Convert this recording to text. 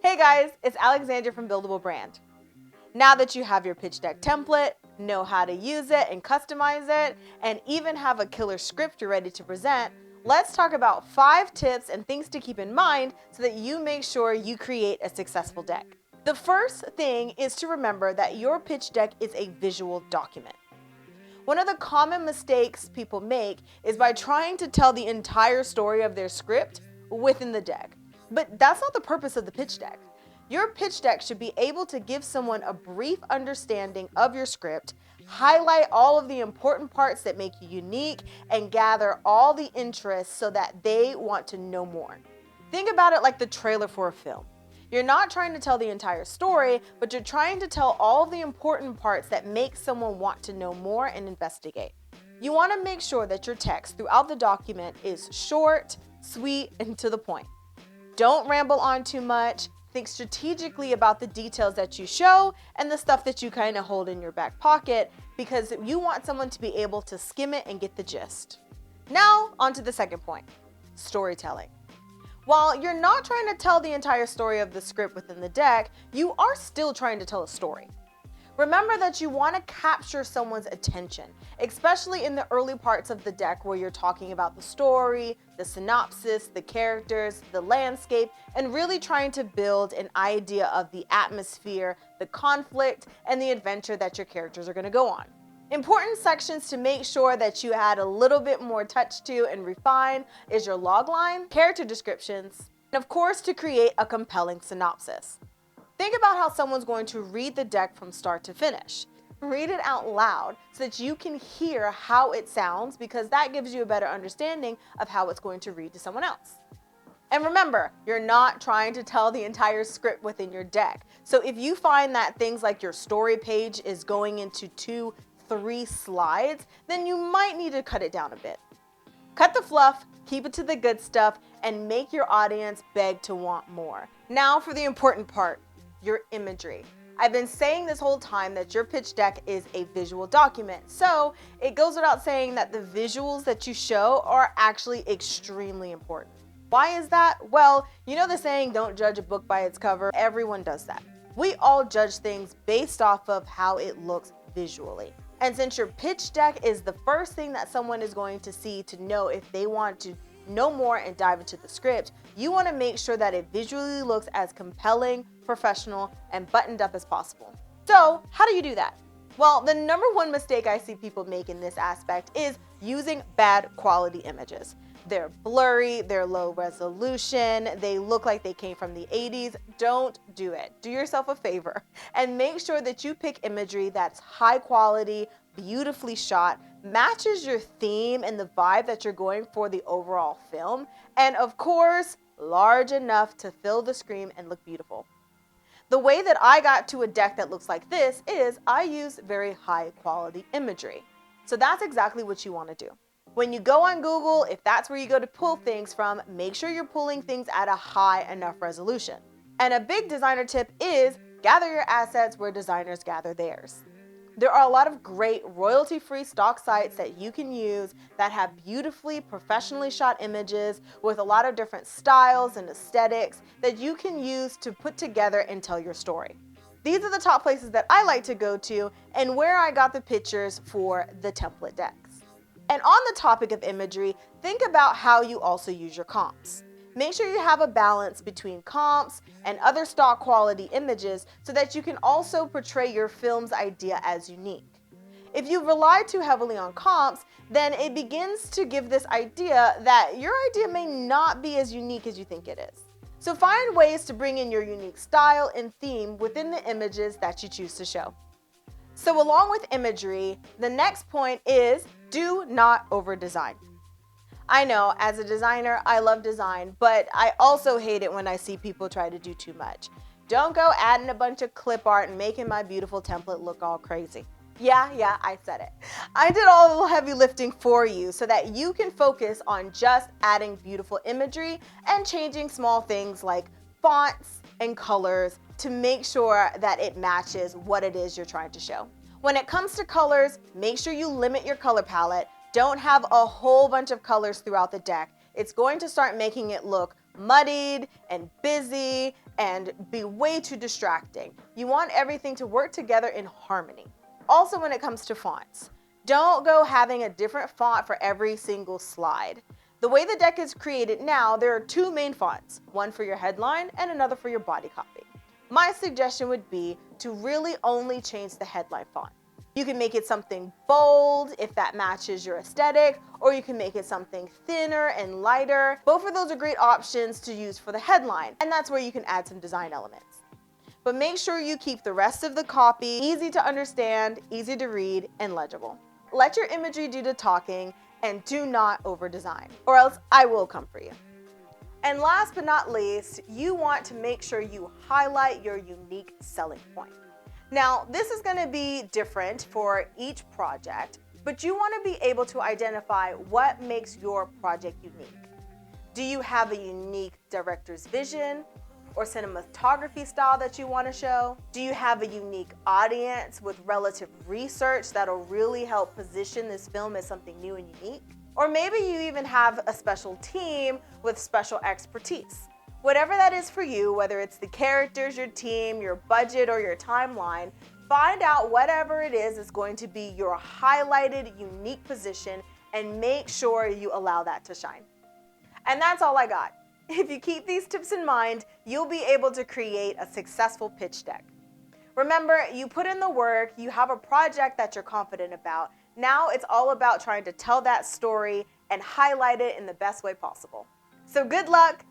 Hey guys, it's Alexandra from Buildable Brand. Now that you have your pitch deck template, know how to use it and customize it, and even have a killer script you're ready to present, let's talk about 5 tips and things to keep in mind so that you make sure you create a successful deck. The first thing is to remember that your pitch deck is a visual document. One of the common mistakes people make is by trying to tell the entire story of their script within the deck. But that's not the purpose of the pitch deck. Your pitch deck should be able to give someone a brief understanding of your script, highlight all of the important parts that make you unique, and gather all the interest so that they want to know more. Think about it like the trailer for a film. You're not trying to tell the entire story, but you're trying to tell all of the important parts that make someone want to know more and investigate. You want to make sure that your text throughout the document is short, sweet, and to the point. Don't ramble on too much. Think strategically about the details that you show and the stuff that you kind of hold in your back pocket, because you want someone to be able to skim it and get the gist. Now, on to the second point, storytelling. While you're not trying to tell the entire story of the script within the deck, you are still trying to tell a story. Remember that you want to capture someone's attention, especially in the early parts of the deck where you're talking about the story, the synopsis, the characters, the landscape, and really trying to build an idea of the atmosphere, the conflict, and the adventure that your characters are going to go on. Important sections to make sure that you add a little bit more touch to and refine is your logline, character descriptions, and of course to create a compelling synopsis. Think about how someone's going to read the deck from start to finish. Read it out loud so that you can hear how it sounds, because that gives you a better understanding of how it's going to read to someone else. And remember, you're not trying to tell the entire script within your deck. So if you find that things like your story page is going into 2-3 slides, then you might need to cut it down a bit. Cut the fluff, keep it to the good stuff, and make your audience beg to want more. Now for the important part. Your imagery. I've been saying this whole time that your pitch deck is a visual document, so it goes without saying that the visuals that you show are actually extremely important. Why is that? Well, you know the saying, don't judge a book by its cover. Everyone does that. We all judge things based off of how it looks visually. And since your pitch deck is the first thing that someone is going to see to know if they want to know more and dive into the script, you want to make sure that it visually looks as compelling, professional, and buttoned up as possible. So how do you do that? Well, the number one mistake I see people make in this aspect is using bad quality images. They're blurry, they're low resolution, they look like they came from the 80s. Don't do it. Do yourself a favor and make sure that you pick imagery that's high quality, beautifully shot, matches your theme and the vibe that you're going for the overall film, and of course, large enough to fill the screen and look beautiful. The way that I got to a deck that looks like this is I use very high quality imagery. So that's exactly what you want to do. When you go on Google, if that's where you go to pull things from, make sure you're pulling things at a high enough resolution. And a big designer tip is gather your assets where designers gather theirs. There are a lot of great royalty-free stock sites that you can use that have beautifully, professionally shot images with a lot of different styles and aesthetics that you can use to put together and tell your story. These are the top places that I like to go to and where I got the pictures for the template decks. And on the topic of imagery, think about how you also use your comps. Make sure you have a balance between comps and other stock quality images so that you can also portray your film's idea as unique. If you rely too heavily on comps, then it begins to give this idea that your idea may not be as unique as you think it is. So find ways to bring in your unique style and theme within the images that you choose to show. So along with imagery, the next point is do not over-design. I know, as a designer, I love design, but I also hate it when I see people try to do too much. Don't go adding a bunch of clip art and making my beautiful template look all crazy. Yeah, I said it. I did all the heavy lifting for you so that you can focus on just adding beautiful imagery and changing small things like fonts and colors to make sure that it matches what it is you're trying to show. When it comes to colors, make sure you limit your color palette. Don't have a whole bunch of colors throughout the deck. It's going to start making it look muddied and busy and be way too distracting. You want everything to work together in harmony. Also, when it comes to fonts, don't go having a different font for every single slide. The way the deck is created now, there are two main fonts, one for your headline and another for your body copy. My suggestion would be to really only change the headline font. You can make it something bold if that matches your aesthetic, or you can make it something thinner and lighter. Both of those are great options to use for the headline, and that's where you can add some design elements. But make sure you keep the rest of the copy easy to understand, easy to read, and legible. Let your imagery do the talking, and do not over-design, or else I will come for you. And last but not least, you want to make sure you highlight your unique selling point. Now, this is going to be different for each project, but you want to be able to identify what makes your project unique. Do you have a unique director's vision or cinematography style that you want to show? Do you have a unique audience with relative research that'll really help position this film as something new and unique? Or maybe you even have a special team with special expertise. Whatever that is for you, whether it's the characters, your team, your budget, or your timeline, find out whatever it is going to be your highlighted, unique position, and make sure you allow that to shine. And that's all I got. If you keep these tips in mind, you'll be able to create a successful pitch deck. Remember, you put in the work, you have a project that you're confident about. Now it's all about trying to tell that story and highlight it in the best way possible. So good luck.